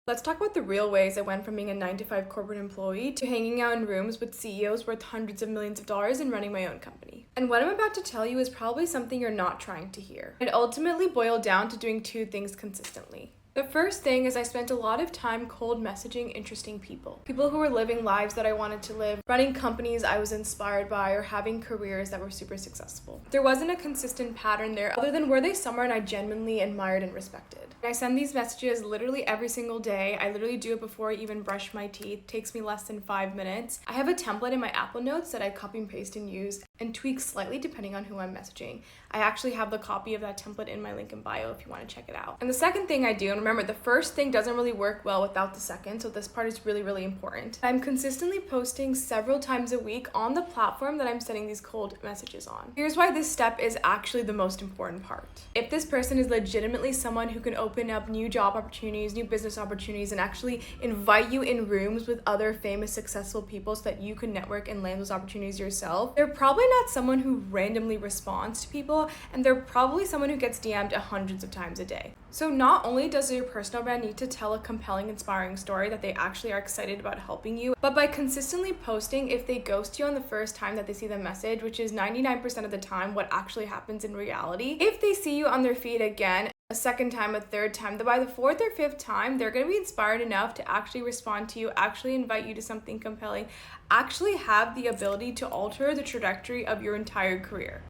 Let's talk about the real ways I went from being a 9 to 5 corporate employee to hanging out in rooms with CEOs worth hundreds of millions of dollars and running my own company. And what I'm about to tell you is probably something you're not trying to hear. It ultimately boiled down to doing two things consistently. The first thing is I spent a lot of time cold messaging interesting people. People who were living lives that I wanted to live, running companies I was inspired by, or having careers that were super successful. There wasn't a consistent pattern there other than were they someone I genuinely admired and respected. I send these messages literally every single day. I literally do it before I even brush my teeth. It takes me less than 5 minutes. I have a template in my Apple Notes that I copy and paste and use and tweak slightly depending on who I'm messaging. I actually have the copy of that template in my link in bio if you want to check it out. And the second thing I do, and remember, the first thing doesn't really work well without the second, so this part is really, really important. I'm consistently posting several times a week on the platform that I'm sending these cold messages on. Here's why this step is actually the most important part. If this person is legitimately someone who can open up new job opportunities, new business opportunities, and actually invite you in rooms with other famous, successful people so that you can network and land those opportunities yourself, they're probably not someone who randomly responds to people, and they're probably someone who gets DM'd hundreds of times a day. So not only does your personal brand need to tell a compelling, inspiring story that they actually are excited about helping you, but by consistently posting, if they ghost you on the first time that they see the message, which is 99% of the time what actually happens in reality, if they see you on their feed again, a second time, a third time, by the fourth or fifth time, they're going to be inspired enough to actually respond to you, actually invite you to something compelling, actually have the ability to alter the trajectory of your entire career.